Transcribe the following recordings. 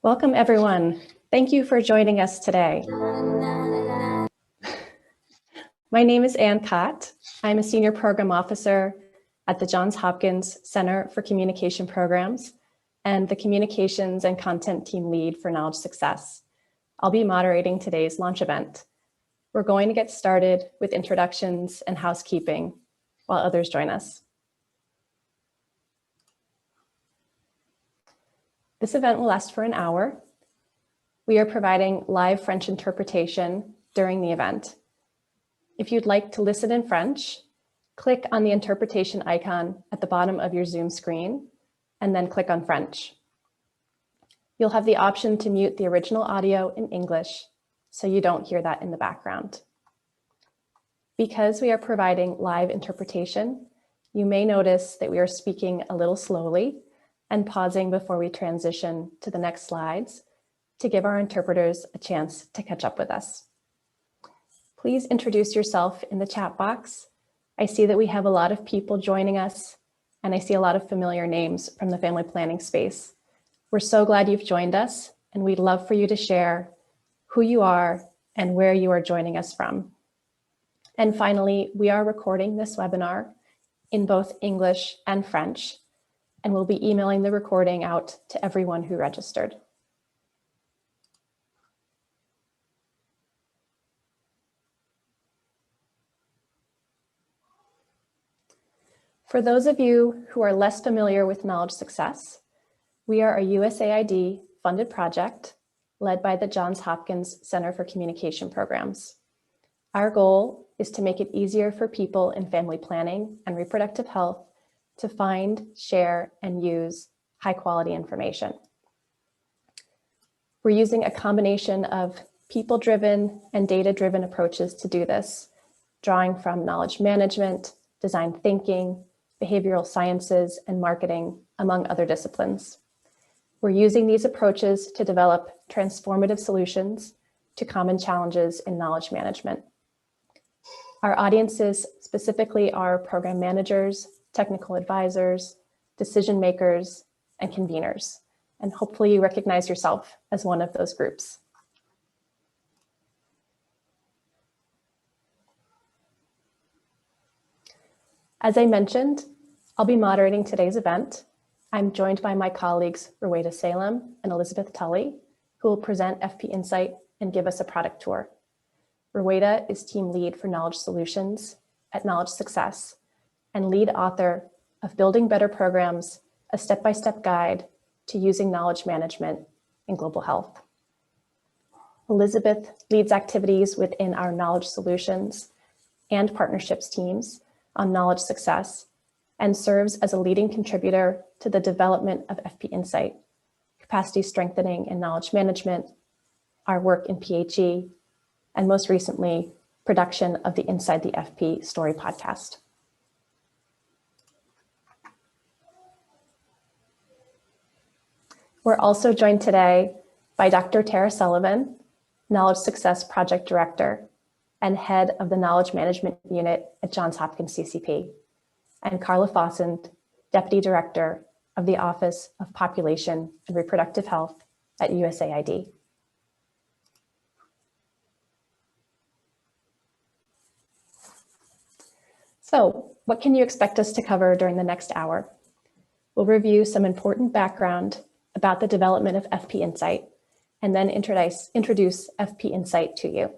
Welcome, everyone. Thank you for joining us today. My name is Ann Cott. I'm a Senior Program Officer at the Johns Hopkins Center for Communication Programs and the Communications and Content Team Lead for Knowledge Success. I'll be moderating today's launch event. We're going to get started with introductions and housekeeping while others join us. This event will last for an hour. We are providing live French interpretation during the event. If you'd like to listen in French, click on the interpretation icon at the bottom of your Zoom screen and then click on French. You'll have the option to mute the original audio in English so you don't hear that in the background. Because we are providing live interpretation, you may notice that we are speaking a little slowly and pausing before we transition to the next slides to give our interpreters a chance to catch up with us. Please introduce yourself in the chat box. I see that we have a lot of people joining us, and I see a lot of familiar names from the family planning space. We're so glad you've joined us, and we'd love for you to share who you are and where you are joining us from. And finally, we are recording this webinar in both English and French, and we'll be emailing the recording out to everyone who registered. For those of you who are less familiar with Knowledge Success, we are a USAID funded project led by the Johns Hopkins Center for Communication Programs. Our goal is to make it easier for people in family planning and reproductive health to find, share, and use high-quality information. We're using a combination of people-driven and data-driven approaches to do this, drawing from knowledge management, design thinking, behavioral sciences, and marketing, among other disciplines. We're using these approaches to develop transformative solutions to common challenges in knowledge management. Our audiences specifically are program managers, technical advisors, decision makers, and conveners. And hopefully you recognize yourself as one of those groups. As I mentioned, I'll be moderating today's event. I'm joined by my colleagues, Rueda Salem and Elizabeth Tully, who will present FP Insight and give us a product tour. Rueda is team lead for Knowledge Solutions at Knowledge Success and lead author of Building Better Programs, a step-by-step guide to using knowledge management in global health. Elizabeth leads activities within our Knowledge Solutions and partnerships teams on Knowledge Success and serves as a leading contributor to the development of FP Insight, capacity strengthening in knowledge management, our work in PHE, and most recently, production of the Inside the FP Story podcast. We're also joined today by Dr. Tara Sullivan, Knowledge Success Project Director and Head of the Knowledge Management Unit at Johns Hopkins CCP, and Carla Fossend, Deputy Director of the Office of Population and Reproductive Health at USAID. So, what can you expect us to cover during the next hour? We'll review some important background about the development of FP Insight and then introduce FP Insight to you.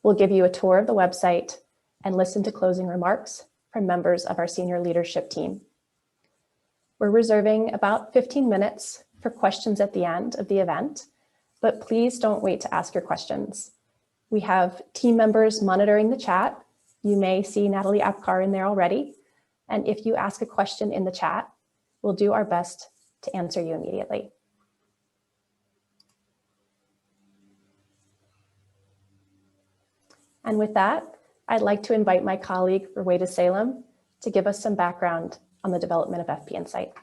We'll give you a tour of the website and listen to closing remarks from members of our senior leadership team. We're reserving about 15 minutes for questions at the end of the event, but please don't wait to ask your questions. We have team members monitoring the chat. You may see Natalie Apkar in there already. And if you ask a question in the chat, we'll do our best to answer you immediately. And with that, I'd like to invite my colleague, Rueda Salem, to give us some background on the development of FP Insight.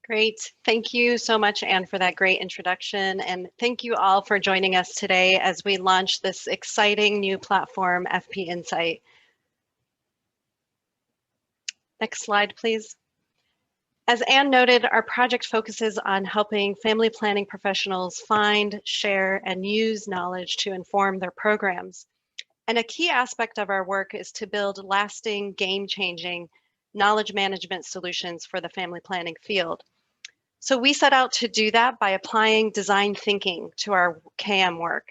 Great. Thank you so much, Anne, for that great introduction. And thank you all for joining us today as we launch this exciting new platform, FP Insight. Next slide, please. As Anne noted, our project focuses on helping family planning professionals find, share, and use knowledge to inform their programs. And a key aspect of our work is to build lasting, game-changing knowledge management solutions for the family planning field. So we set out to do that by applying design thinking to our KM work.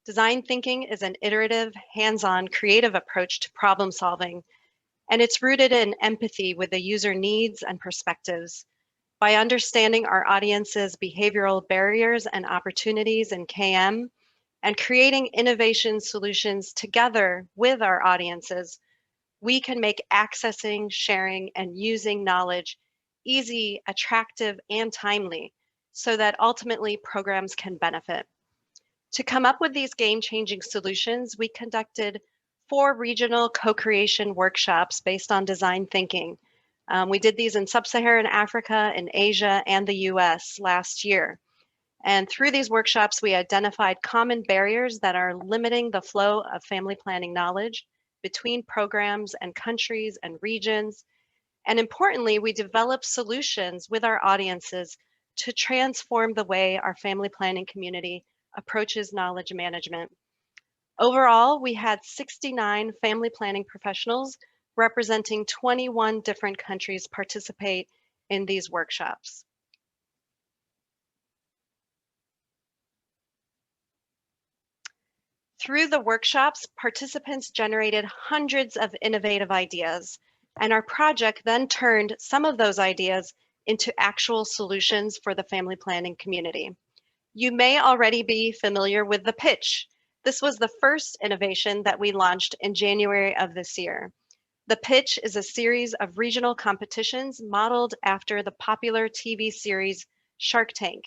Design thinking is an iterative, hands-on, creative approach to problem solving, and it's rooted in empathy with the user needs and perspectives. By understanding our audience's behavioral barriers and opportunities in KM and creating innovation solutions together with our audiences, we can make accessing, sharing, and using knowledge easy, attractive, and timely so that ultimately programs can benefit. To come up with these game-changing solutions, we conducted 4 regional co-creation workshops based on design thinking. We did these in Sub-Saharan Africa, in Asia, and the US last year. And through these workshops, we identified common barriers that are limiting the flow of family planning knowledge between programs and countries and regions. And importantly, we developed solutions with our audiences to transform the way our family planning community approaches knowledge management. Overall, we had 69 family planning professionals representing 21 different countries participate in these workshops. Through the workshops, participants generated hundreds of innovative ideas, and our project then turned some of those ideas into actual solutions for the family planning community. You may already be familiar with the pitch. This was the first innovation that we launched in January of this year. The pitch is a series of regional competitions modeled after the popular TV series Shark Tank,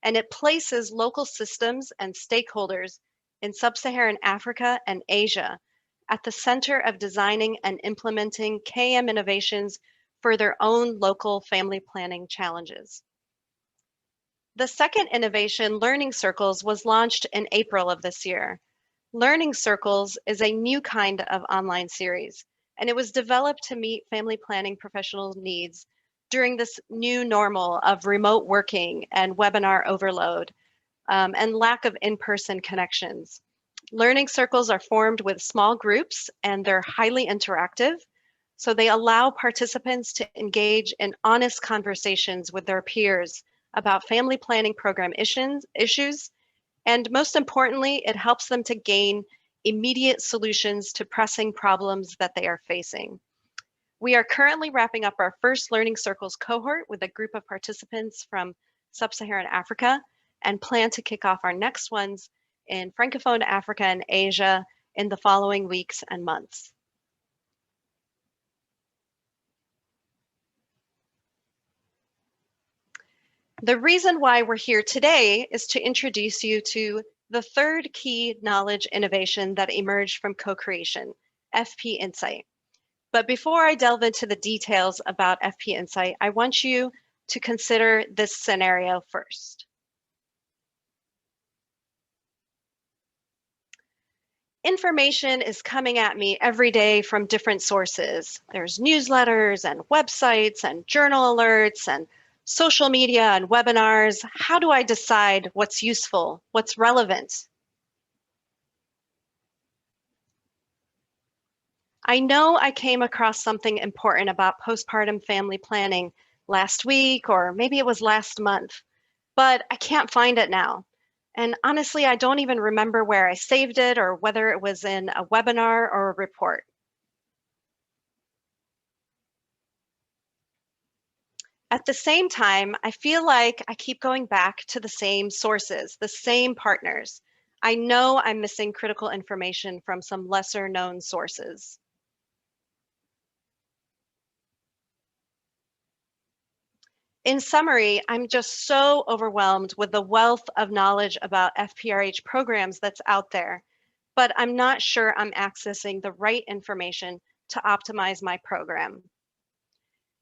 and it places local systems and stakeholders in Sub-Saharan Africa and Asia at the center of designing and implementing KM innovations for their own local family planning challenges. The second innovation, Learning Circles, was launched in April of this year. Learning Circles is a new kind of online series, and it was developed to meet family planning professionals' needs during this new normal of remote working and webinar overload and lack of in-person connections. Learning circles are formed with small groups and they're highly interactive. So they allow participants to engage in honest conversations with their peers about family planning program issues. And most importantly, it helps them to gain immediate solutions to pressing problems that they are facing. We are currently wrapping up our first Learning Circles cohort with a group of participants from Sub-Saharan Africa and plan to kick off our next ones in Francophone Africa and Asia in the following weeks and months. The reason why we're here today is to introduce you to the third key knowledge innovation that emerged from co-creation, FP Insight. But before I delve into the details about FP Insight, I want you to consider this scenario first. Information is coming at me every day from different sources. There's newsletters and websites and journal alerts and social media and webinars. How do I decide what's useful, what's relevant? I know I came across something important about postpartum family planning last week, or maybe it was last month, but I can't find it now. And honestly, I don't even remember where I saved it or whether it was in a webinar or a report. At the same time, I feel like I keep going back to the same sources, the same partners. I know I'm missing critical information from some lesser known sources. In summary, I'm just so overwhelmed with the wealth of knowledge about FPRH programs that's out there, but I'm not sure I'm accessing the right information to optimize my program.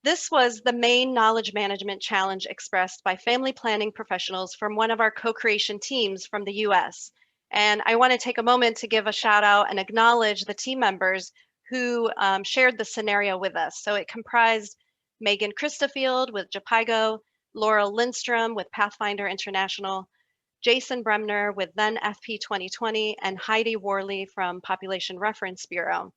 This was the main knowledge management challenge expressed by family planning professionals from one of our co-creation teams from the US. And I want to take a moment to give a shout out and acknowledge the team members who shared the scenario with us. So it comprised Megan Christofield with JPIGO, Laurel Lindstrom with Pathfinder International, Jason Bremner with then FP 2020, and Heidi Worley from Population Reference Bureau.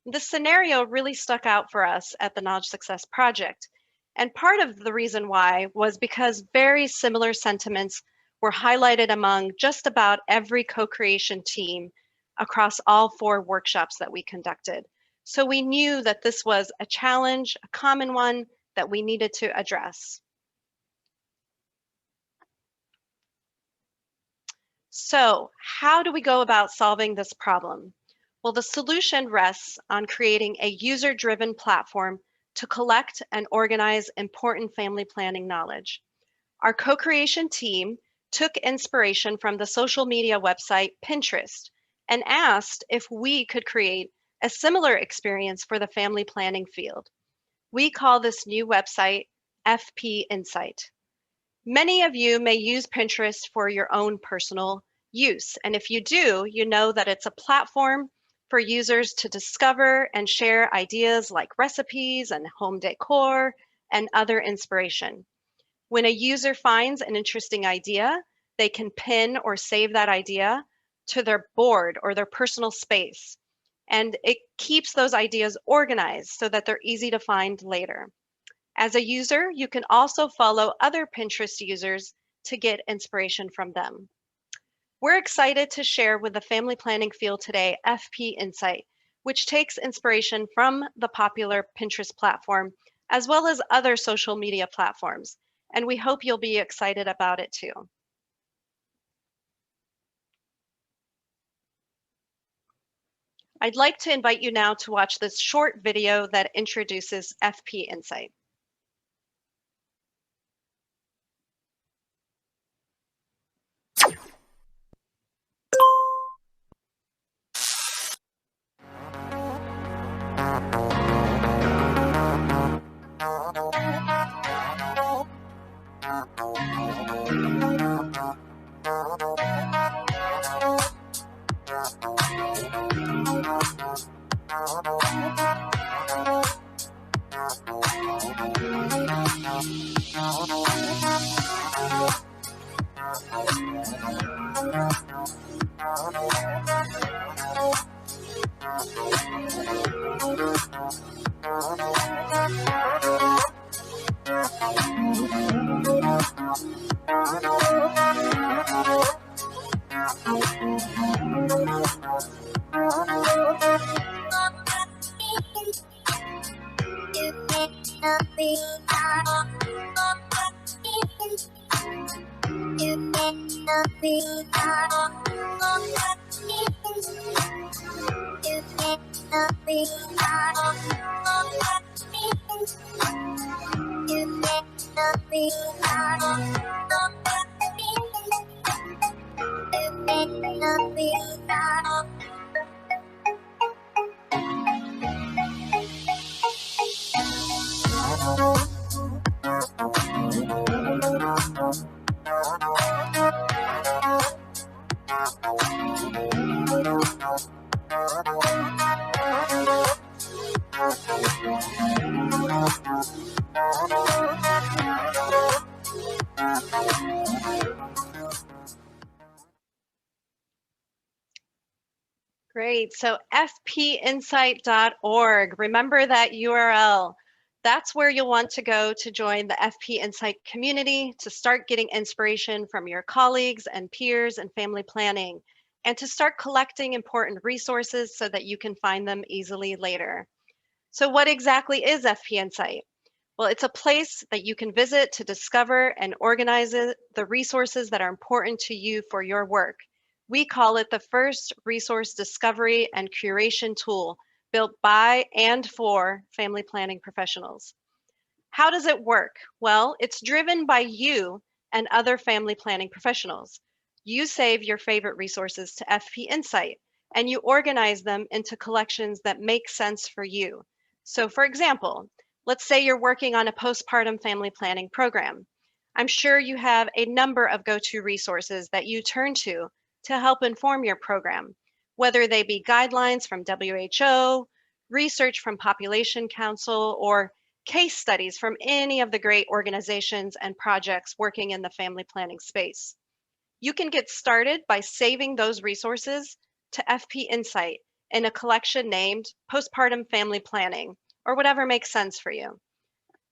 This scenario really stuck out for us at the Knowledge Success Project. And part of the reason why was because very similar sentiments were highlighted among just about every co-creation team across all 4 workshops that we conducted. So we knew that this was a challenge, a common one that we needed to address. So how do we go about solving this problem? Well, the solution rests on creating a user-driven platform to collect and organize important family planning knowledge. Our co-creation team took inspiration from the social media website Pinterest and asked if we could create a similar experience for the family planning field. We call this new website FP Insight. Many of you may use Pinterest for your own personal use, and if you do, you know that it's a platform for users to discover and share ideas like recipes and home decor and other inspiration. When a user finds an interesting idea, they can pin or save that idea to their board or their personal space. And it keeps those ideas organized so that they're easy to find later. As a user, you can also follow other Pinterest users to get inspiration from them. We're excited to share with the family planning field today FP Insight, which takes inspiration from the popular Pinterest platform, as well as other social media platforms. And we hope you'll be excited about it too. I'd like to invite you now to watch this short video that introduces FP Insight. Great, so fpinsight.org, remember that URL. That's where you'll want to go to join the FP Insight community, to start getting inspiration from your colleagues and peers in family planning, and to start collecting important resources so that you can find them easily later. So what exactly is FP Insight? Well, it's a place that you can visit to discover and organize the resources that are important to you for your work. We call it the first resource discovery and curation tool built by and for family planning professionals. How does it work? Well, it's driven by you and other family planning professionals. You save your favorite resources to FP Insight and you organize them into collections that make sense for you. So for example, let's say you're working on a postpartum family planning program. I'm sure you have a number of go-to resources that you turn to help inform your program, whether they be guidelines from WHO, research from Population Council, or case studies from any of the great organizations and projects working in the family planning space. You can get started by saving those resources to FP Insight in a collection named Postpartum Family Planning, or whatever makes sense for you.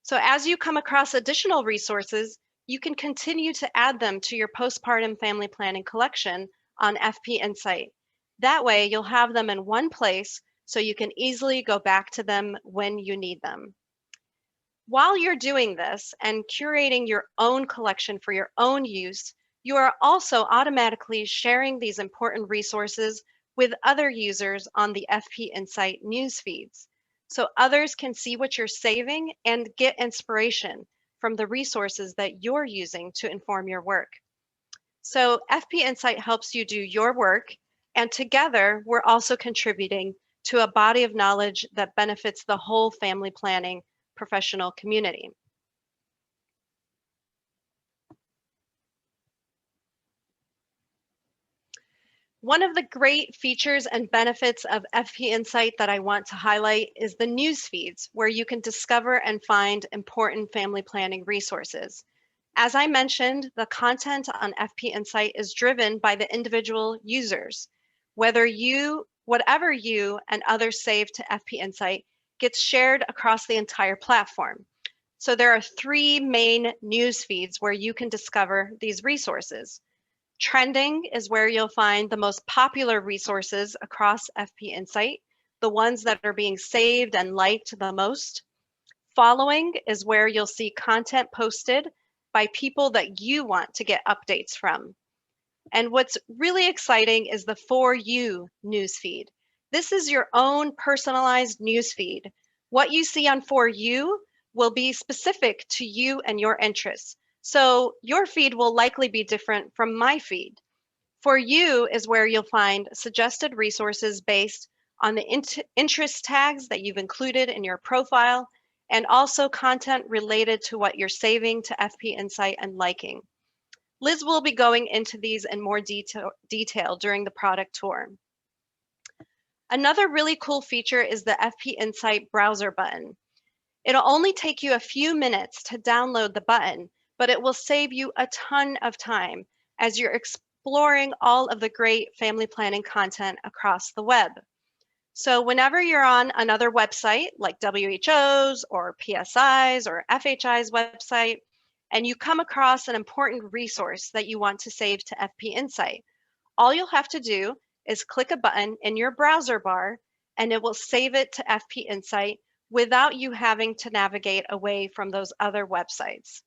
So as you come across additional resources, you can continue to add them to your postpartum family planning collection on FP Insight. That way you'll have them in one place so you can easily go back to them when you need them. While you're doing this and curating your own collection for your own use, you are also automatically sharing these important resources with other users on the FP Insight news feeds, so others can see what you're saving and get inspiration from the resources that you're using to inform your work. So FP Insight helps you do your work, and together we're also contributing to a body of knowledge that benefits the whole family planning professional community. One of the great features and benefits of FP Insight that I want to highlight is the news feeds, where you can discover and find important family planning resources. As I mentioned, the content on FP Insight is driven by the individual users. Whatever you and others save to FP Insight gets shared across the entire platform. So there are 3 main news feeds where you can discover these resources. Trending is where you'll find the most popular resources across FP Insight, the ones that are being saved and liked the most. Following is where you'll see content posted by people that you want to get updates from. And what's really exciting is the For You newsfeed. This is your own personalized newsfeed. What you see on For You will be specific to you and your interests. So your feed will likely be different from my feed. For You is where you'll find suggested resources based on the interest tags that you've included in your profile, and also content related to what you're saving to FP Insight and liking. Liz will be going into these in more detail during the product tour. Another really cool feature is the FP Insight browser button. It'll only take you a few minutes to download the button, but it will save you a ton of time as you're exploring all of the great family planning content across the web. So whenever you're on another website like WHO's or PSI's or FHI's website, and you come across an important resource that you want to save to FP Insight, all you'll have to do is click a button in your browser bar and it will save it to FP Insight without you having to navigate away from those other websites.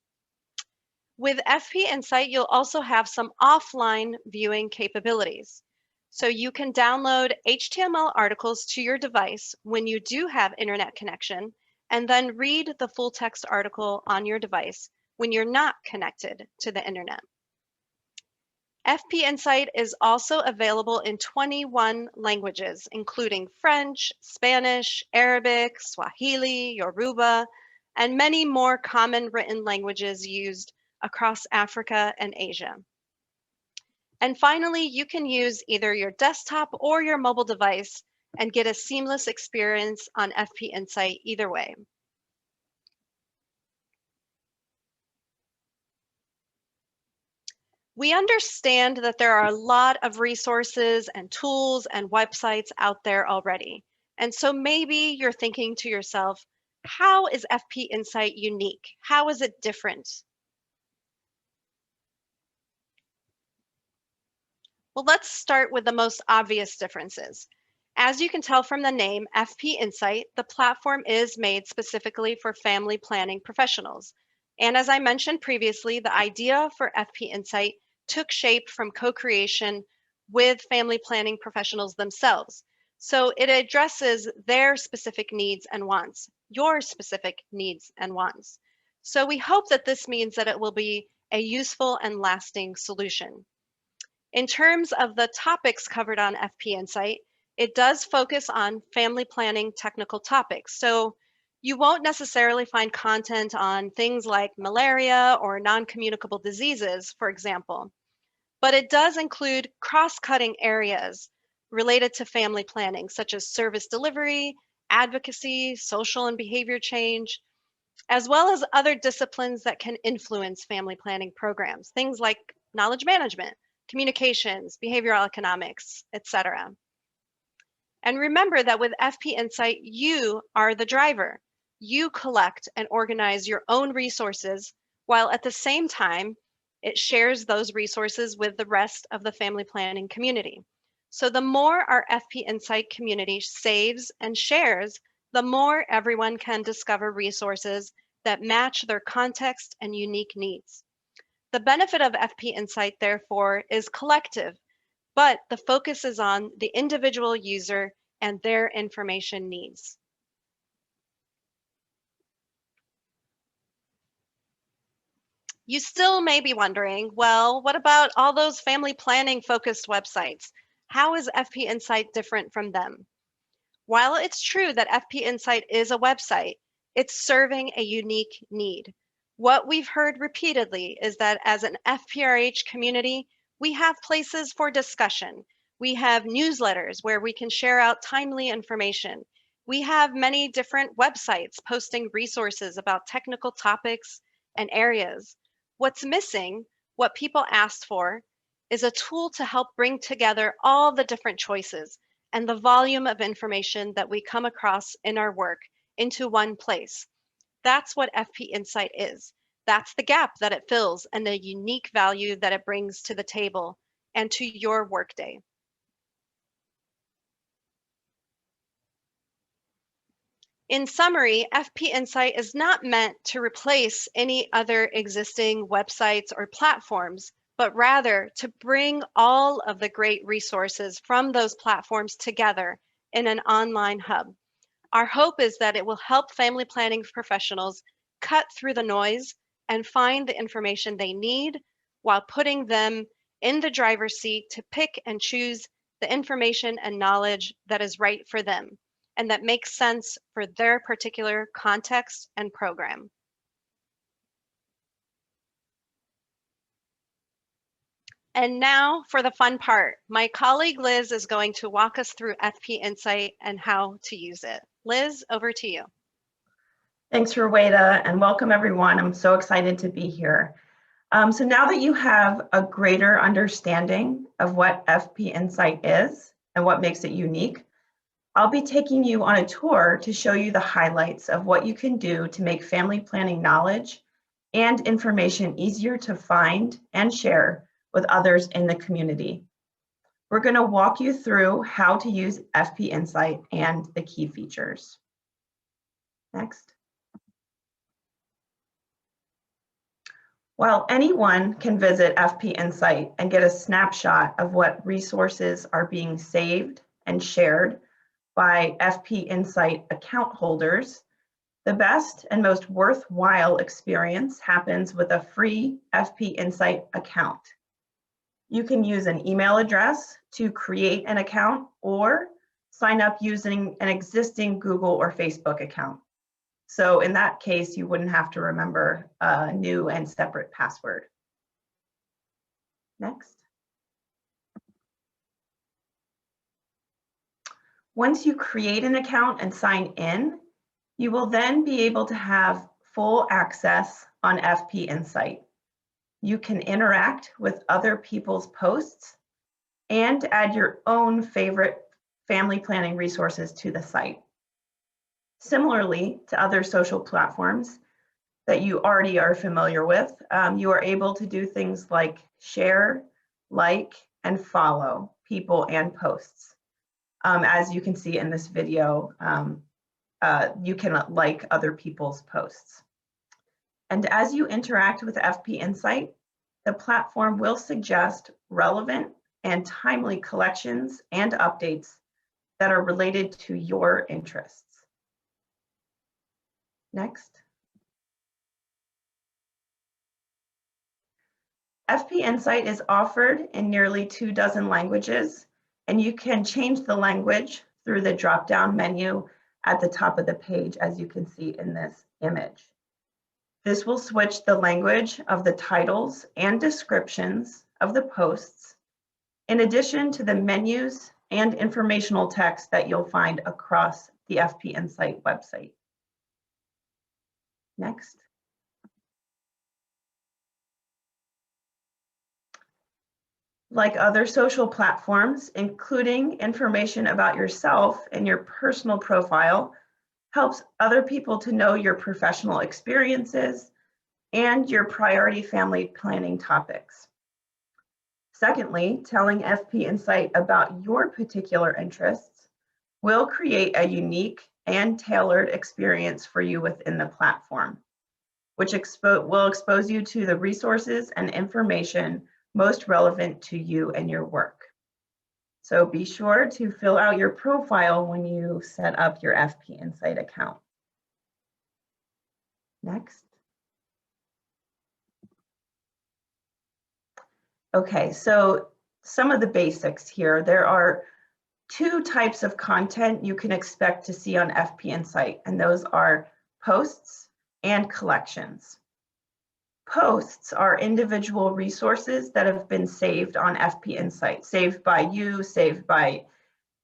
With FP Insight, you'll also have some offline viewing capabilities. So you can download HTML articles to your device when you do have internet connection, and then read the full text article on your device when you're not connected to the internet. FP Insight is also available in 21 languages, including French, Spanish, Arabic, Swahili, Yoruba, and many more common written languages used across Africa and Asia. And finally, you can use either your desktop or your mobile device and get a seamless experience on FP Insight either way. We understand that there are a lot of resources and tools and websites out there already. And so maybe you're thinking to yourself, how is FP Insight unique? How is it different? Well, let's start with the most obvious differences. As you can tell from the name FP Insight, the platform is made specifically for family planning professionals. And as I mentioned previously, the idea for FP Insight took shape from co-creation with family planning professionals themselves. So it addresses their specific needs and wants, your specific needs and wants. So we hope that this means that it will be a useful and lasting solution. In terms of the topics covered on FP Insight, it does focus on family planning technical topics. So you won't necessarily find content on things like malaria or non-communicable diseases, for example, but it does include cross-cutting areas related to family planning, such as service delivery, advocacy, social and behavior change. as well as other disciplines that can influence family planning programs, things like knowledge management, communications, behavioral economics, etc. And remember that with FP Insight, you are the driver. You collect and organize your own resources, while at the same time, it shares those resources with the rest of the family planning community. So the more our FP Insight community saves and shares, the more everyone can discover resources that match their context and unique needs. The benefit of FP Insight, therefore, is collective, but the focus is on the individual user and their information needs. You still may be wondering, well, what about all those family planning focused websites? How is FP Insight different from them? While it's true that FP Insight is a website, it's serving a unique need. What we've heard repeatedly is that as an FPRH community, we have places for discussion. We have newsletters where we can share out timely information. We have many different websites posting resources about technical topics and areas. What's missing, what people asked for, is a tool to help bring together all the different choices and the volume of information that we come across in our work into one place. That's what FP Insight is. That's the gap that it fills and the unique value that it brings to the table and to your workday. In summary, FP Insight is not meant to replace any other existing websites or platforms, but rather to bring all of the great resources from those platforms together in an online hub. Our hope is that it will help family planning professionals cut through the noise and find the information they need while putting them in the driver's seat to pick and choose the information and knowledge that is right for them and that makes sense for their particular context and program. And now for the fun part. My colleague Liz is going to walk us through FP Insight and how to use it. Liz, over to you. Thanks, Rueda, and welcome everyone. I'm so excited to be here. So now that you have a greater understanding of what FP Insight is and what makes it unique, I'll be taking you on a tour to show you the highlights of what you can do to make family planning knowledge and information easier to find and share with others in the community. We're going to walk you through how to use FP Insight and the key features. Next. While anyone can visit FP Insight and get a snapshot of what resources are being saved and shared by FP Insight account holders, the best and most worthwhile experience happens with a free FP Insight account. You can use an email address to create an account or sign up using an existing Google or Facebook account. So in that case, you wouldn't have to remember a new and separate password. Next. Once you create an account and sign in, you will then be able to have full access on FP Insight. You can interact with other people's posts and add your own favorite family planning resources to the site. Similarly to other social platforms that you already are familiar with, you are able to do things like share, like, and follow people and posts. As you can see in this video, you can like other people's posts. And as you interact with FP Insight, the platform will suggest relevant and timely collections and updates that are related to your interests. Next. FP Insight is offered in nearly 24 languages, and you can change the language through the drop-down menu at the top of the page, as you can see in this image. This will switch the language of the titles and descriptions of the posts, in addition to the menus and informational text that you'll find across the FP Insight website. Next. Like other social platforms, including information about yourself and your personal profile helps other people to know your professional experiences and your priority family planning topics. Secondly, telling FP Insight about your particular interests will create a unique and tailored experience for you within the platform, which will expose you to the resources and information most relevant to you and your work. So be sure to fill out your profile when you set up your FP Insight account. Next. Okay, so some of the basics here. There are two types of content you can expect to see on FP Insight, and those are posts and collections. Posts are individual resources that have been saved on FP Insight, saved by you, saved by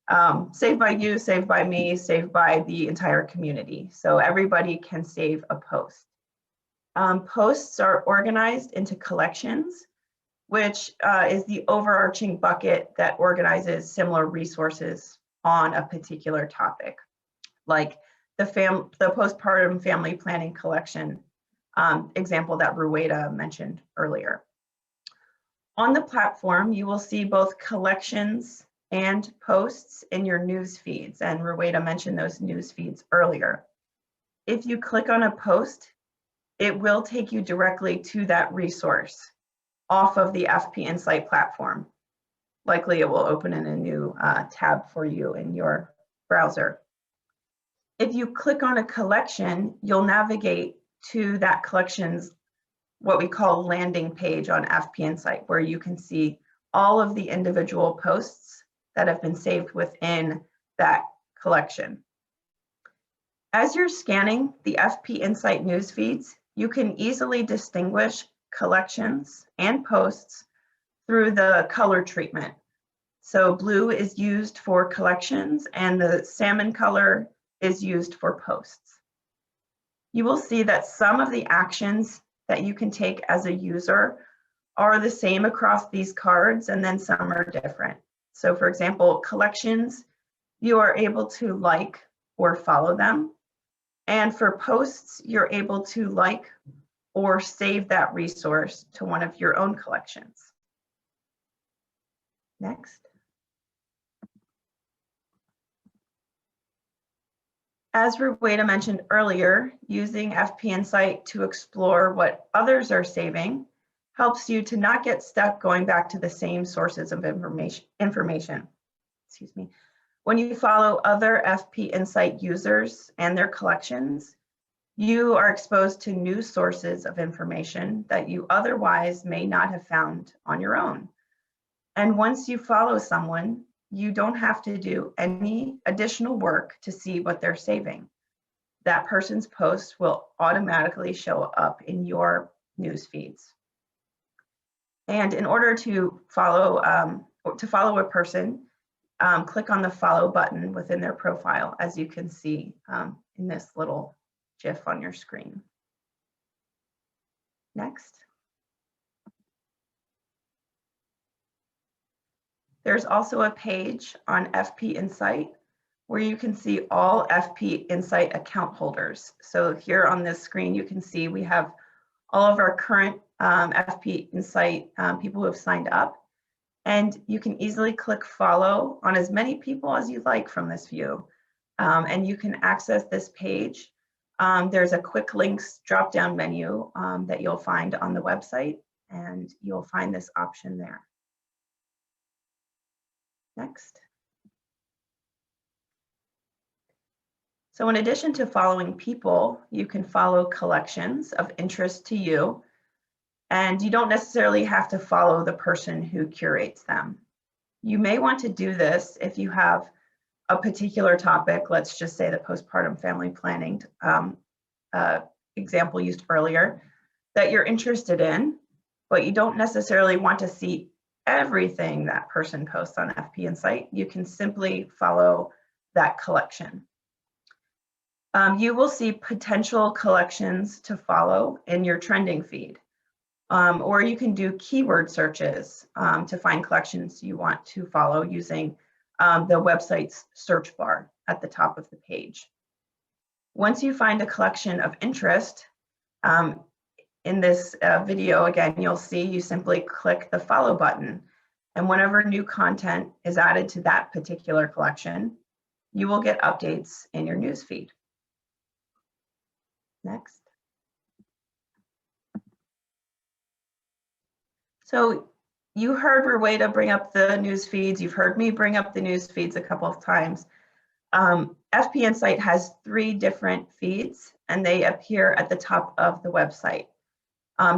me, saved by the entire community. So everybody can save a post. Posts are organized into collections, which is the overarching bucket that organizes similar resources on a particular topic, like the postpartum family planning collection example that Rueda mentioned earlier. On the platform, you will see both collections and posts in your news feeds, and Rueda mentioned those news feeds earlier. If you click on a post, it will take you directly to that resource off of the FP Insight platform. Likely it will open in a new tab for you in your browser. If you click on a collection, you'll navigate to that collection's what we call landing page on FP Insight, where you can see all of the individual posts that have been saved within that collection. As you're scanning the FP Insight news feeds, you can easily distinguish collections and posts through the color treatment. So blue is used for collections and the salmon color is used for posts. You will see that some of the actions that you can take as a user are the same across these cards, and then some are different. So for example, collections, you are able to like or follow them. And for posts, you're able to like or save that resource to one of your own collections. Next. As Rueda mentioned earlier, using FP Insight to explore what others are saving helps you to not get stuck going back to the same sources of information. Excuse me. When you follow other FP Insight users and their collections, you are exposed to new sources of information that you otherwise may not have found on your own. And once you follow someone, you don't have to do any additional work to see what they're saving. That person's post will automatically show up in your news feeds. And in order to follow a person, click on the follow button within their profile, as you can see in this little GIF on your screen. Next. There's also a page on FP Insight where you can see all FP Insight account holders. So here on this screen, you can see we have all of our current FP Insight people who have signed up. And you can easily click follow on as many people as you'd like from this view. And you can access this page. There's a quick links drop-down menu that you'll find on the website, and you'll find this option there. Next. So in addition to following people, you can follow collections of interest to you, and you don't necessarily have to follow the person who curates them. You may want to do this if you have a particular topic, let's just say the postpartum family planning example used earlier, that you're interested in, but you don't necessarily want to see everything that person posts on FP Insight. You can simply follow that collection. You will see potential collections to follow in your trending feed. Or you can do keyword searches to find collections you want to follow using the website's search bar at the top of the page. Once you find a collection of interest, in this video, again, you'll see you simply click the follow button, and whenever new content is added to that particular collection, you will get updates in your newsfeed. Next. So you heard Rueda bring up the news feeds. You've heard me bring up the news feeds a couple of times. FP Insight has 3 different feeds, and they appear at the top of the website.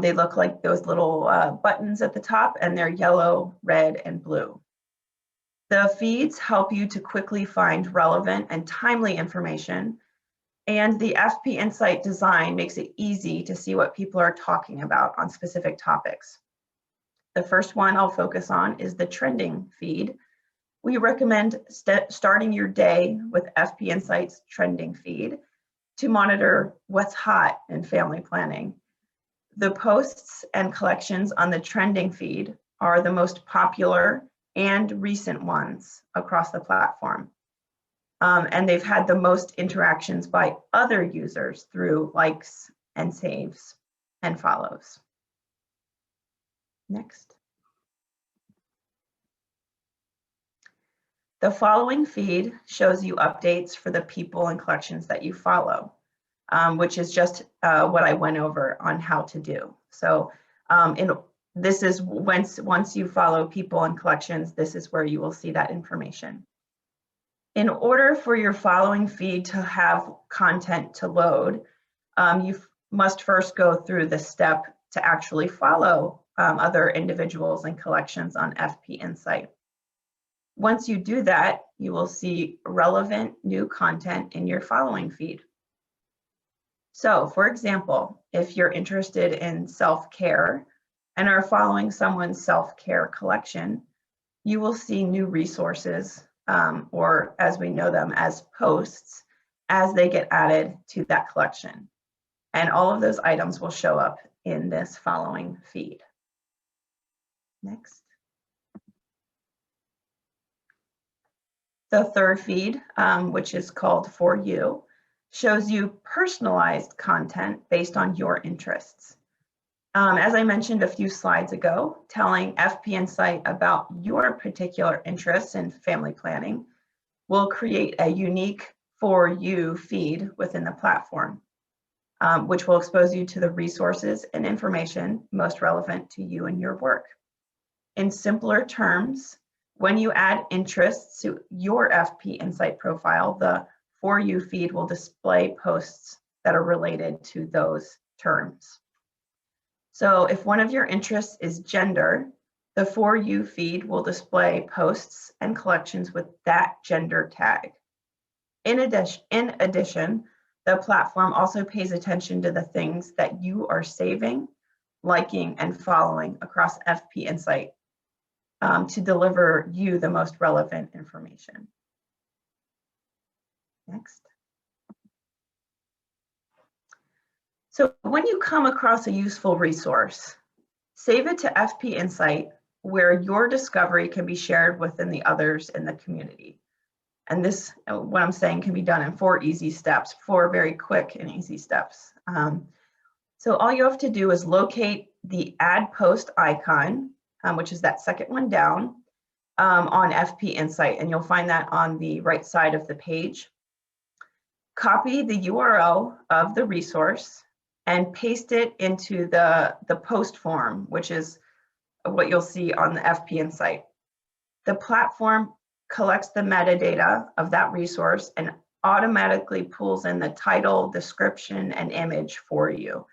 They look like those little buttons at the top, and they're yellow, red, and blue. The feeds help you to quickly find relevant and timely information, and the FP Insight design makes it easy to see what people are talking about on specific topics. The first one I'll focus on is the trending feed. We recommend starting your day with FP Insight's trending feed to monitor what's hot in family planning. The posts and collections on the trending feed are the most popular and recent ones across the platform. And they've had the most interactions by other users through likes and saves and follows. Next. The following feed shows you updates for the people and collections that you follow, which is just what I went over on how to do. So this is once you follow people and collections, this is where you will see that information. In order for your following feed to have content to load, you must first go through the step to actually follow other individuals and collections on FP Insight. Once you do that, you will see relevant new content in your following feed. So, for example, if you're interested in self-care and are following someone's self-care collection, you will see new resources, or as we know them as posts, as they get added to that collection. And all of those items will show up in this following feed. Next. The third feed, which is called For You, shows you personalized content based on your interests. As I mentioned a few slides ago, telling FP Insight about your particular interests in family planning will create a unique For You feed within the platform, which will expose you to the resources and information most relevant to you and your work. In simpler terms, when you add interests to your FP Insight profile, the For You feed will display posts that are related to those terms. So if one of your interests is gender, the For You feed will display posts and collections with that gender tag. In addition, the platform also pays attention to the things that you are saving, liking, and following across FP Insight to deliver you the most relevant information. Next. So when you come across a useful resource, save it to FP Insight where your discovery can be shared within the others in the community. And this, what I'm saying, can be done in 4 easy steps, 4 very quick and easy steps. So all you have to do is locate the add post icon, which is that second one down, on FP Insight, and you'll find that on the right side of the page. Copy the URL of the resource and paste it into the post form, which is what you'll see on the FP Insight. The platform collects the metadata of that resource and automatically pulls in the title, description, and image for you.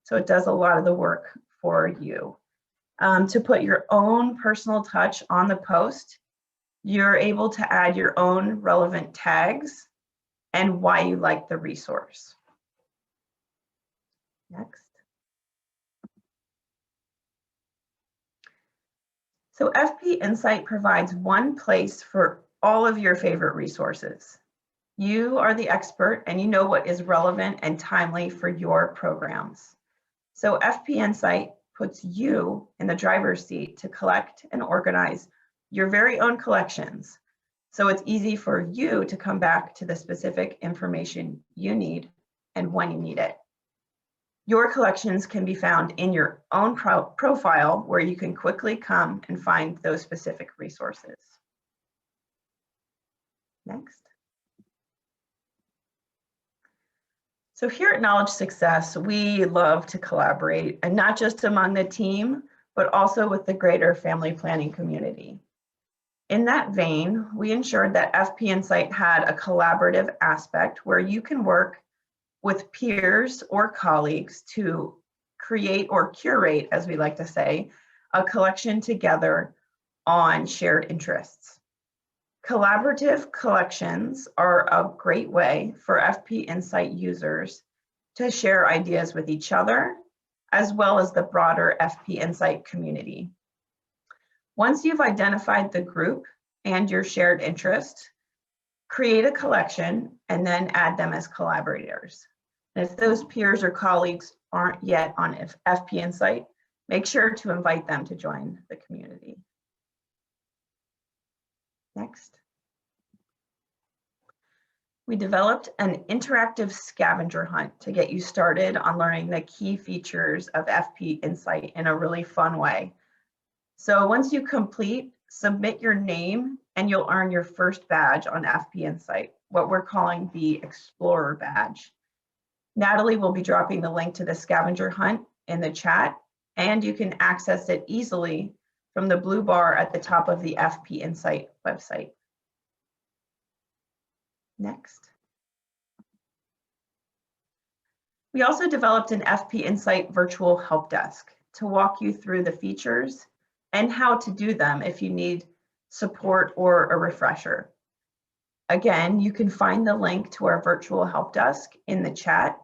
So it does a lot of the work for you. To put your own personal touch on the post, you're able to add your own relevant tags and why you like the resource. Next. So FP Insight provides one place for all of your favorite resources. You are the expert and you know what is relevant and timely for your programs. So FP Insight puts you in the driver's seat to collect and organize your very own collections. So it's easy for you to come back to the specific information you need and when you need it. Your collections can be found in your own profile where you can quickly come and find those specific resources. Next. So here at Knowledge Success, we love to collaborate, and not just among the team, but also with the greater family planning community. In that vein, we ensured that FP Insight had a collaborative aspect where you can work with peers or colleagues to create or curate, as we like to say, a collection together on shared interests. Collaborative collections are a great way for FP Insight users to share ideas with each other, as well as the broader FP Insight community. Once you've identified the group and your shared interest, create a collection and then add them as collaborators. And if those peers or colleagues aren't yet on FP Insight, make sure to invite them to join the community. Next. We developed an interactive scavenger hunt to get you started on learning the key features of FP Insight in a really fun way. So once you complete, submit your name and you'll earn your first badge on FP Insight, what we're calling the Explorer badge. Natalie will be dropping the link to the scavenger hunt in the chat, and you can access it easily from the blue bar at the top of the FP Insight website. Next. We also developed an FP Insight virtual help desk to walk you through the features and how to do them if you need support or a refresher. Again, you can find the link to our virtual help desk in the chat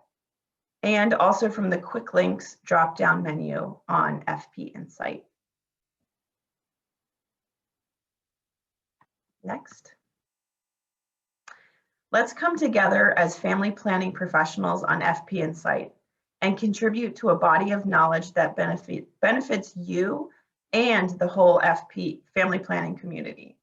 and also from the quick links drop-down menu on FP Insight. Next. Let's come together as family planning professionals on FP Insight and contribute to a body of knowledge that benefits you and the whole FP family planning community.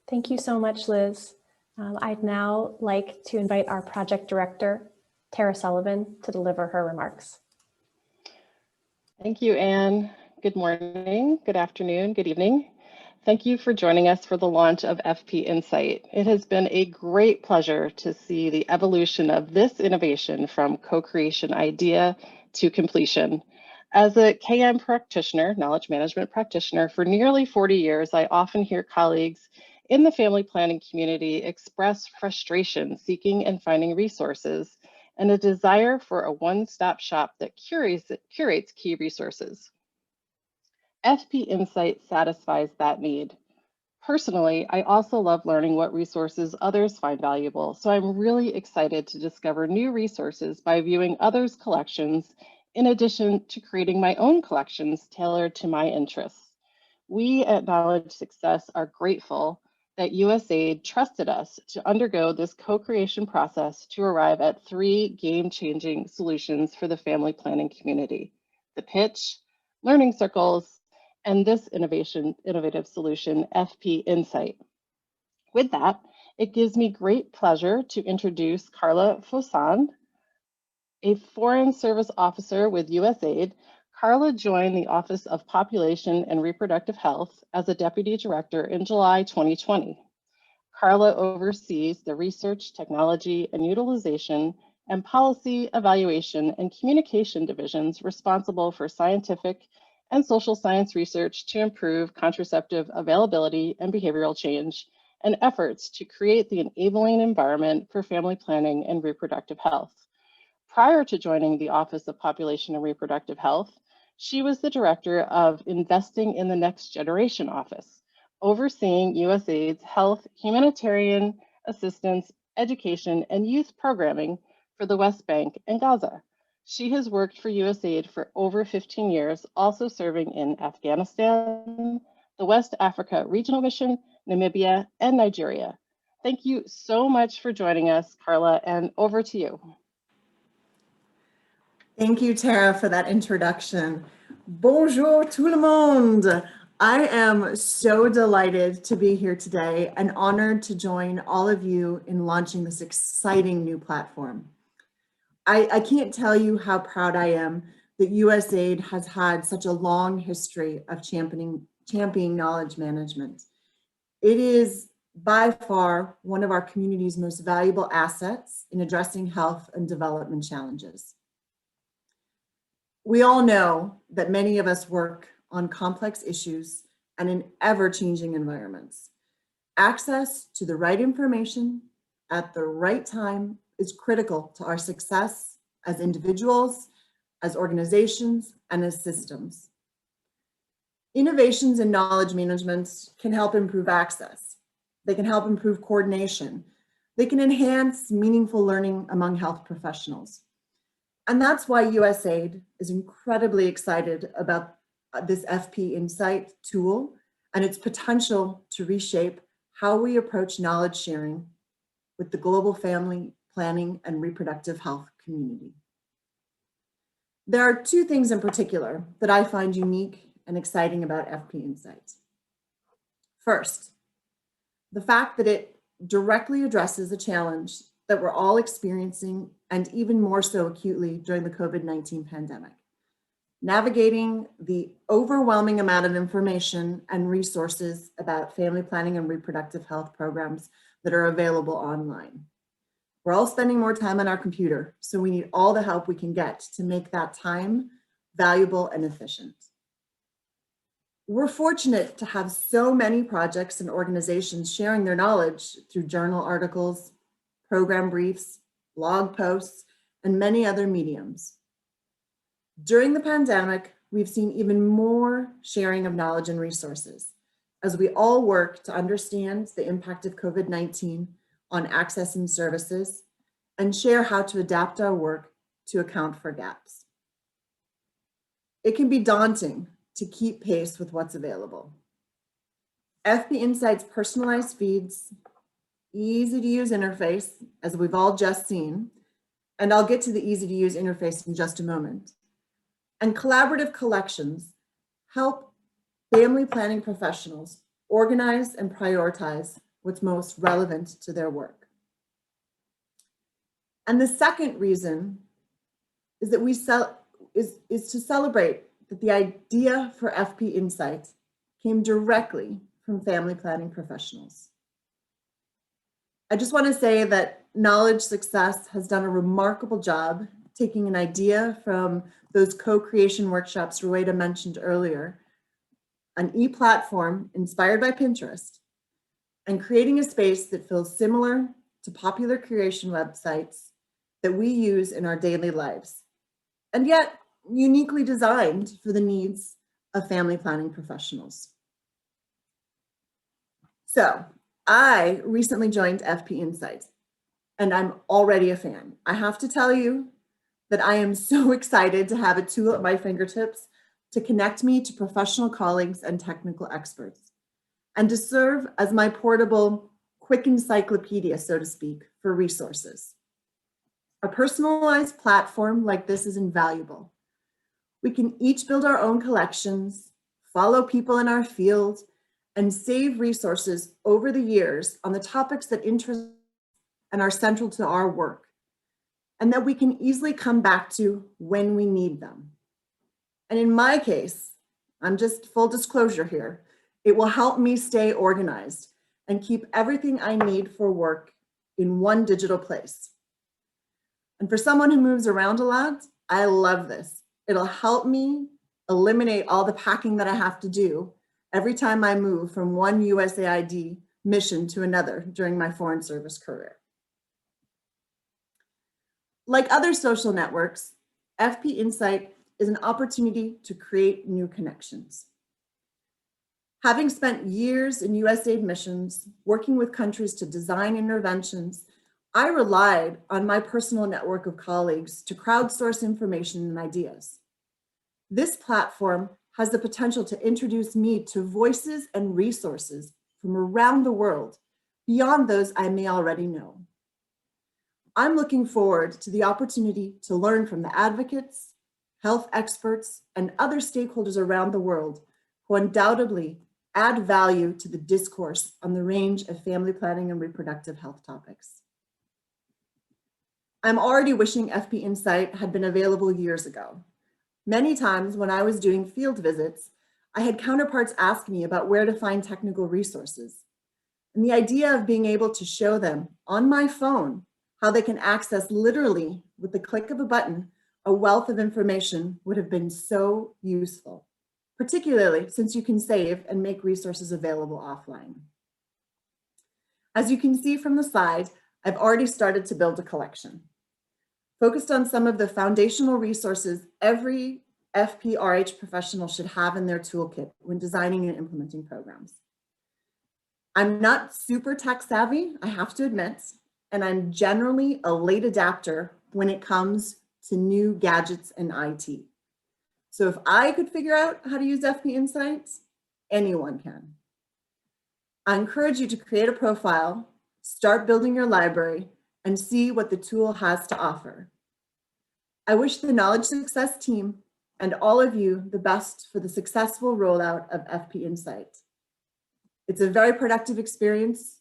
Thank you so much, Liz. I'd now like to invite our project director, Tara Sullivan, to deliver her remarks. Thank you, Anne. Good morning, good afternoon, good evening. Thank you for joining us for the launch of FP Insight. It has been a great pleasure to see the evolution of this innovation from co-creation idea to completion. As a KM practitioner, knowledge management practitioner, for nearly 40 years, I often hear colleagues in the family planning community express frustration seeking and finding resources and a desire for a one-stop shop that curates key resources. FP Insight satisfies that need. Personally, I also love learning what resources others find valuable, so I'm really excited to discover new resources by viewing others' collections, in addition to creating my own collections tailored to my interests. We at Knowledge Success are grateful that USAID trusted us to undergo this co-creation process to arrive at 3 game-changing solutions for the family planning community: the pitch, learning circles, and this innovative solution, FP Insight. With that, it gives me great pleasure to introduce Carla Fosand, a Foreign Service Officer with USAID. Carla joined the Office of Population and Reproductive Health as a Deputy Director in July 2020. Carla oversees the research, technology, and utilization and policy evaluation and communication divisions responsible for scientific and social science research to improve contraceptive availability and behavioral change, and efforts to create the enabling environment for family planning and reproductive health. Prior to joining the Office of Population and Reproductive Health, she was the Director of Investing in the Next Generation Office, overseeing USAID's health, humanitarian assistance, education, and youth programming for the West Bank and Gaza. She has worked for USAID for over 15 years, also serving in Afghanistan, the West Africa Regional Mission, Namibia, and Nigeria. Thank you so much for joining us, Carla, and over to you. Thank you, Tara, for that introduction. Bonjour tout le monde. I am so delighted to be here today and honored to join all of you in launching this exciting new platform. I can't tell you how proud I am that USAID has had such a long history of championing knowledge management. It is by far one of our community's most valuable assets in addressing health and development challenges. We all know that many of us work on complex issues and in ever-changing environments. Access to the right information at the right time is critical to our success as individuals, as organizations, and as systems. Innovations in knowledge management can help improve access. They can help improve coordination. They can enhance meaningful learning among health professionals. And that's why USAID is incredibly excited about this FP Insight tool and its potential to reshape how we approach knowledge sharing with the global family planning and reproductive health community. There are two things in particular that I find unique and exciting about FP Insight. First, the fact that it directly addresses a challenge that we're all experiencing, and even more so acutely during the COVID-19 pandemic. Navigating the overwhelming amount of information and resources about family planning and reproductive health programs that are available online. We're all spending more time on our computer, so we need all the help we can get to make that time valuable and efficient. We're fortunate to have so many projects and organizations sharing their knowledge through journal articles, program briefs, blog posts, and many other mediums. During the pandemic, we've seen even more sharing of knowledge and resources as we all work to understand the impact of COVID-19 on access and services and share how to adapt our work to account for gaps. It can be daunting to keep pace with what's available. FP Insight's personalized feeds, easy to use interface, as we've all just seen, and I'll get to the easy to use interface in just a moment, and collaborative collections help family planning professionals organize and prioritize what's most relevant to their work. And the second reason is that is to celebrate that the idea for FP Insight came directly from family planning professionals. I just want to say that Knowledge Success has done a remarkable job taking an idea from those co-creation workshops Rueda mentioned earlier, an e-platform inspired by Pinterest, and creating a space that feels similar to popular creation websites that we use in our daily lives, and yet uniquely designed for the needs of family planning professionals. So I recently joined FP Insight, and I'm already a fan. I have to tell you that I am so excited to have a tool at my fingertips to connect me to professional colleagues and technical experts, and to serve as my portable quick encyclopedia, so to speak, for resources. A personalized platform like this is invaluable. We can each build our own collections, follow people in our field, and save resources over the years on the topics that interest and are central to our work, and that we can easily come back to when we need them. And in my case, I'm just full disclosure here, it will help me stay organized and keep everything I need for work in one digital place. And for someone who moves around a lot, I love this. It'll help me eliminate all the packing that I have to do every time I move from one USAID mission to another during my foreign service career. Like other social networks, FP Insight is an opportunity to create new connections. Having spent years in USAID missions, working with countries to design interventions, I relied on my personal network of colleagues to crowdsource information and ideas. This platform has the potential to introduce me to voices and resources from around the world, beyond those I may already know. I'm looking forward to the opportunity to learn from the advocates, health experts, and other stakeholders around the world who undoubtedly add value to the discourse on the range of family planning and reproductive health topics. I'm already wishing FP Insight had been available years ago. Many times when I was doing field visits, I had counterparts ask me about where to find technical resources. And the idea of being able to show them on my phone how they can access literally with the click of a button a wealth of information would have been so useful, particularly since you can save and make resources available offline. As you can see from the slide, I've already started to build a collection focused on some of the foundational resources every FPRH professional should have in their toolkit when designing and implementing programs. I'm not super tech savvy, I have to admit, and I'm generally a late adapter when it comes to new gadgets and IT. So if I could figure out how to use FP Insights, anyone can. I encourage you to create a profile, start building your library, and see what the tool has to offer. I wish the Knowledge Success team and all of you the best for the successful rollout of FP Insight. It's a very productive experience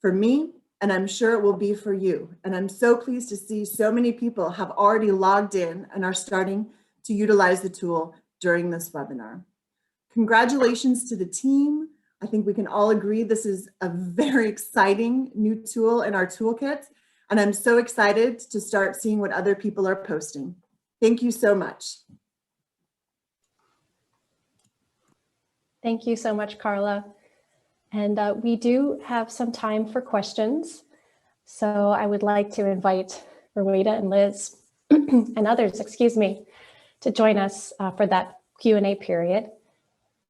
for me, and I'm sure it will be for you. And I'm so pleased to see so many people have already logged in and are starting to utilize the tool during this webinar. Congratulations to the team. I think we can all agree this is a very exciting new tool in our toolkit. And I'm so excited to start seeing what other people are posting. Thank you so much. Thank you so much, Carla. And we do have some time for questions. So I would like to invite Rueda and Liz and others, to join us for that Q&A period.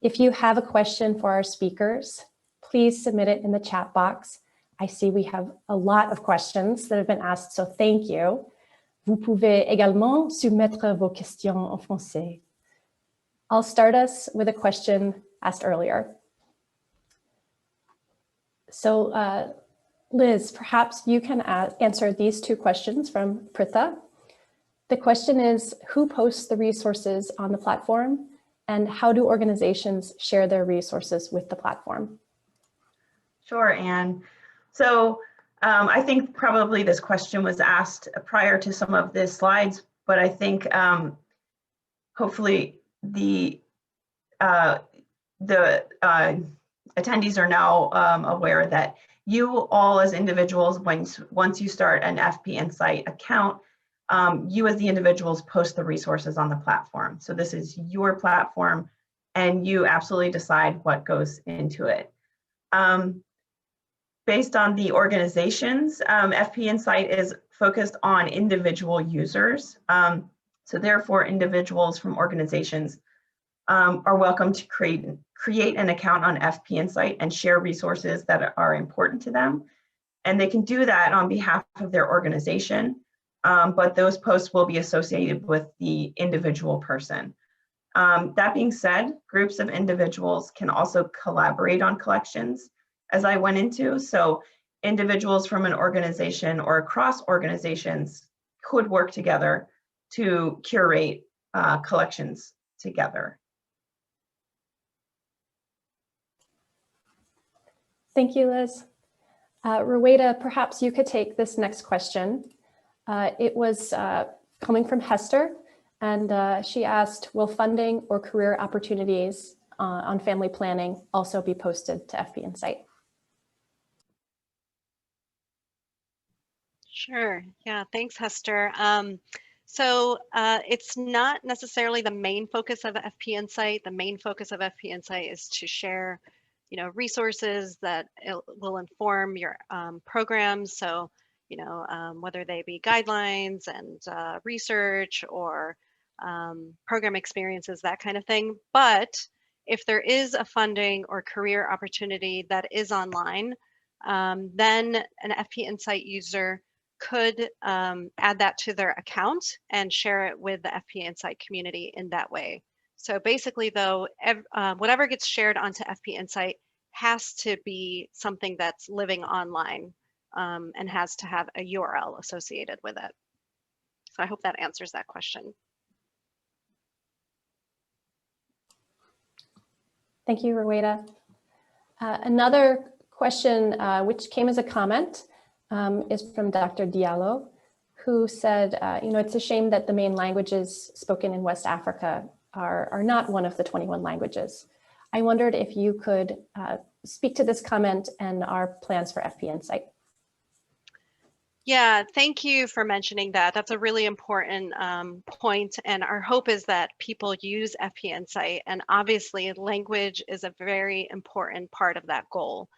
If you have a question for our speakers, please submit it in the chat box. I see we have a lot of questions that have been asked, so thank you. Vous pouvez également soumettre vos questions en français. I'll start us with a question asked earlier. So Liz, perhaps you can answer these two questions from Pritha. The question is, who posts the resources on the platform, and how do organizations share their resources with the platform? Sure, Anne. So I think probably this question was asked prior to some of the slides, but I think hopefully the attendees are now aware that you all as individuals, once you start an FP Insight account, you as the individuals post the resources on the platform. So this is your platform and you absolutely decide what goes into it. Based on the organizations, FP Insight is focused on individual users. So therefore, individuals from organizations are welcome to create an account on FP Insight and share resources that are important to them. And they can do that on behalf of their organization, but those posts will be associated with the individual person. That being said, groups of individuals can also collaborate on collections, as I went into. So individuals from an organization or across organizations could work together to curate collections together. Thank you, Liz. Rueda, perhaps you could take this next question. It was coming from Hester, and she asked, will funding or career opportunities on family planning also be posted to FP Insight? Sure. Yeah, thanks, Hester. So it's not necessarily the main focus of FP Insight. The main focus of FP Insight is to share, resources that will inform your programs. So, whether they be guidelines and research or program experiences, that kind of thing. But if there is a funding or career opportunity that is online, then an FP Insight user could add that to their account and share it with the FP Insight community in that way. So basically though, whatever gets shared onto FP Insight has to be something that's living online and has to have a URL associated with it. So I hope that answers that question. Thank you, Rueda. Another question which came as a comment is from Dr. Diallo, who said, it's a shame that the main languages spoken in West Africa are not one of the 21 languages. I wondered if you could speak to this comment and our plans for FP Insight. Yeah, thank you for mentioning that. That's a really important point, and our hope is that people use FP Insight, and obviously language is a very important part of that goal.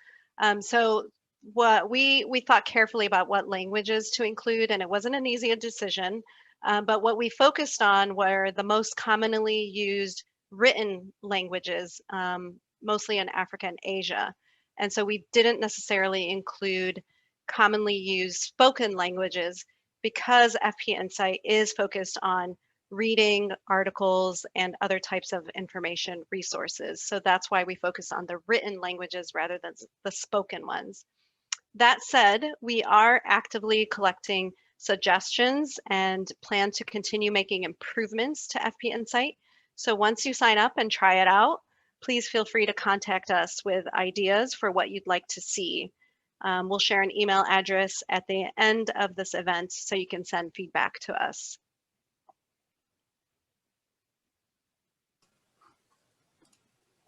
So what we thought carefully about what languages to include, and it wasn't an easy decision, but what we focused on were the most commonly used written languages, mostly in Africa and Asia. And so we didn't necessarily include commonly used spoken languages because FP Insight is focused on reading articles and other types of information resources. So that's why we focus on the written languages rather than the spoken ones. That said, we are actively collecting suggestions and plan to continue making improvements to FP Insight. So once you sign up and try it out, please feel free to contact us with ideas for what you'd like to see. We'll share an email address at the end of this event so you can send feedback to us.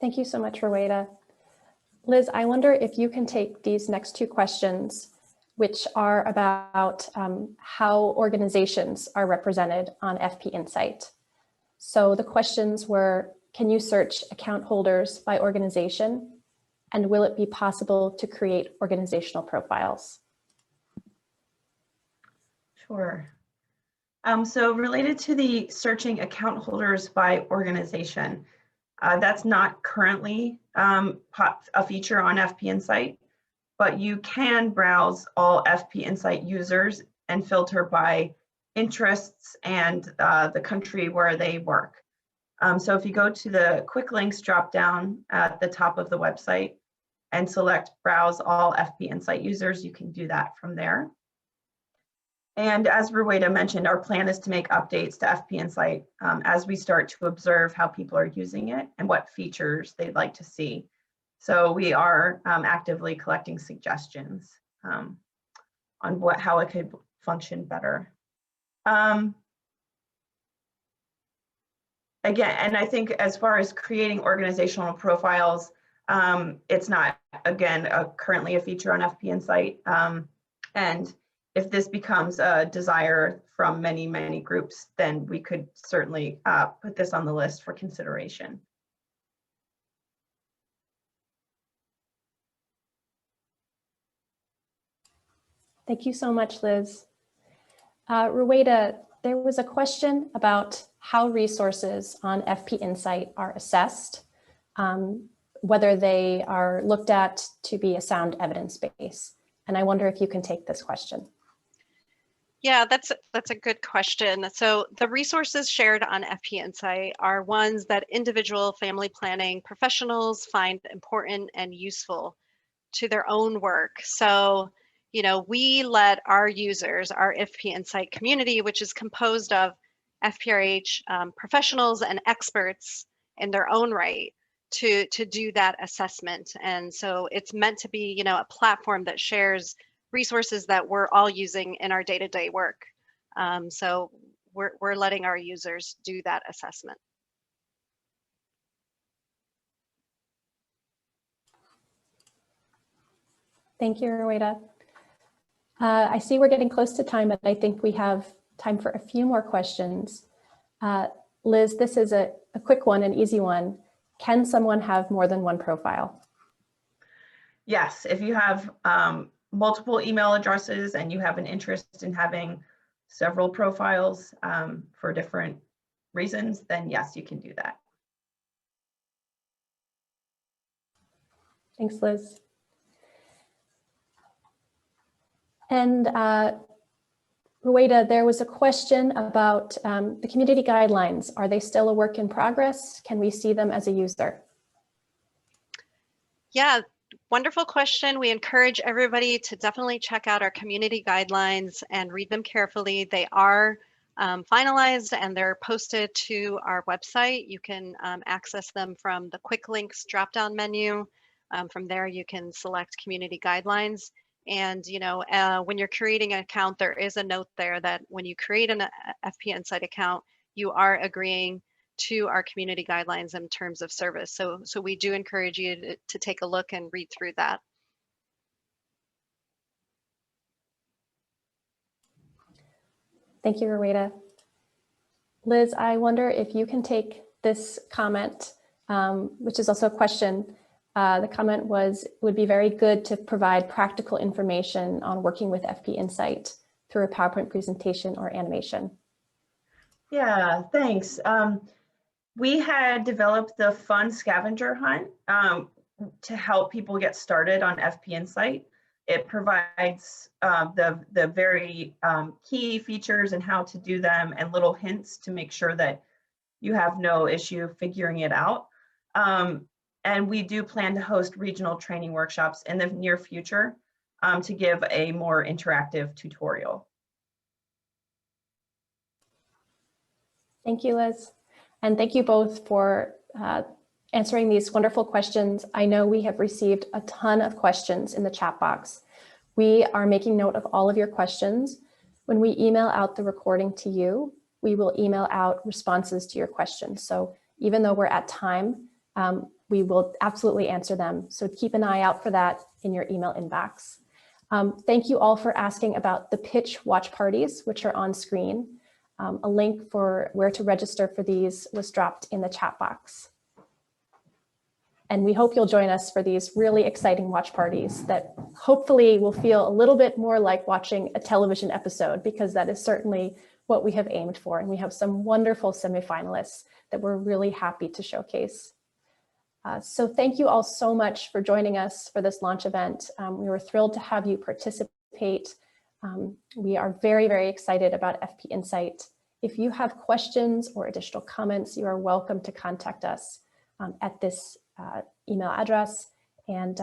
Thank you so much, Rueda. Liz, I wonder if you can take these next two questions, which are about how organizations are represented on FP Insight. So the questions were, can you search account holders by organization? And will it be possible to create organizational profiles? Sure. So related to the searching account holders by organization, that's not currently a feature on FP Insight, but you can browse all FP Insight users and filter by interests and the country where they work. So if you go to the quick links dropdown at the top of the website and select browse all FP Insight users, you can do that from there. And as Rueda mentioned, our plan is to make updates to FP Insight as we start to observe how people are using it and what features they'd like to see. So we are actively collecting suggestions on how it could function better. Again, and I think as far as creating organizational profiles, it's not, again, currently a feature on FP Insight. And if this becomes a desire from many, many groups, then we could certainly put this on the list for consideration. Thank you so much, Liz. Rueda, there was a question about how resources on FP Insight are assessed, whether they are looked at to be a sound evidence base. And I wonder if you can take this question. Yeah, that's a good question. So the resources shared on FP Insight are ones that individual family planning professionals find important and useful to their own work. So, we let our users, our FP Insight community, which is composed of FPRH professionals and experts in their own right, to do that assessment. And so it's meant to be, a platform that shares resources that we're all using in our day-to-day work. So we're letting our users do that assessment. Thank you, Rueda. I see we're getting close to time, but I think we have time for a few more questions. Liz, this is a quick one, an easy one. Can someone have more than one profile? Yes, if you have multiple email addresses and you have an interest in having several profiles for different reasons, then yes, you can do that. Thanks, Liz. And Rueda, there was a question about the community guidelines. Are they still a work in progress? Can we see them as a user? Yeah, wonderful question. We encourage everybody to definitely check out our community guidelines and read them carefully. They are finalized and they're posted to our website. You can access them from the quick links drop-down menu. From there, you can select community guidelines. And when you're creating an account, there is a note there that when you create an FP Insight account, you are agreeing to our community guidelines in terms of service. So we do encourage you to take a look and read through that. Thank you, Rueda. Liz, I wonder if you can take this comment, which is also a question. The comment was, it would be very good to provide practical information on working with FP Insight through a PowerPoint presentation or animation. Yeah, thanks. We had developed the fun scavenger hunt to help people get started on FP Insight. It provides the very key features and how to do them and little hints to make sure that you have no issue figuring it out. And we do plan to host regional training workshops in the near future to give a more interactive tutorial. Thank you, Liz. And thank you both for answering these wonderful questions. I know we have received a ton of questions in the chat box. We are making note of all of your questions. When we email out the recording to you, we will email out responses to your questions. So even though we're at time, we will absolutely answer them. So keep an eye out for that in your email inbox. Thank you all for asking about the pitch watch parties, which are on screen. A link for where to register for these was dropped in the chat box. And we hope you'll join us for these really exciting watch parties that hopefully will feel a little bit more like watching a television episode, because that is certainly what we have aimed for. And we have some wonderful semifinalists that we're really happy to showcase. So thank you all so much for joining us for this launch event. We were thrilled to have you participate. We are very, very excited about FP Insight. If you have questions or additional comments, you are welcome to contact us at this email address. And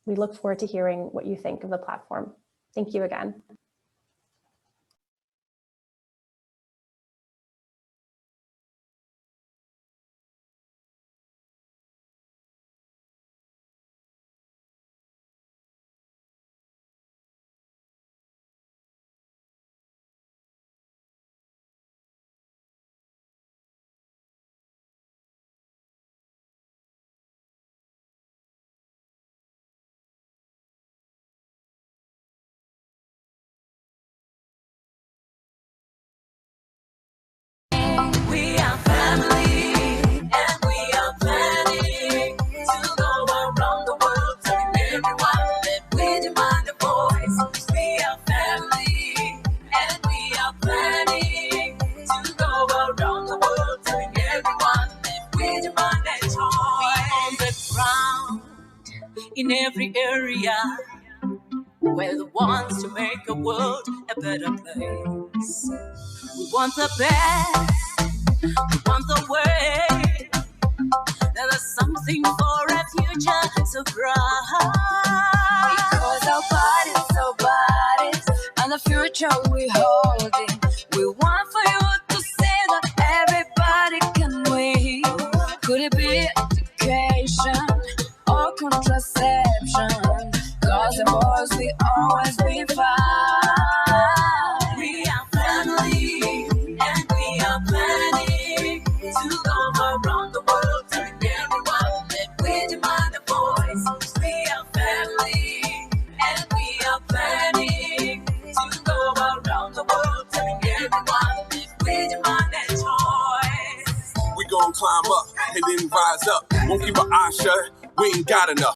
we look forward to hearing what you think of the platform. Thank you again. In every area, we're the ones to make the world a better place. We want the best, we want the way. There is something for a future so bright. Because our bodies, and the future we hold it. We want for you to say that everybody can win. Could it be education or contraception? Cause the boys we always be fine. We are family and we are planning to go around the world, telling everyone that we demand a voice. We are family and we are planning to go around the world, telling everyone that we demand a choice. We gon' climb up and then rise up. Won't keep our eyes shut. We ain't got enough.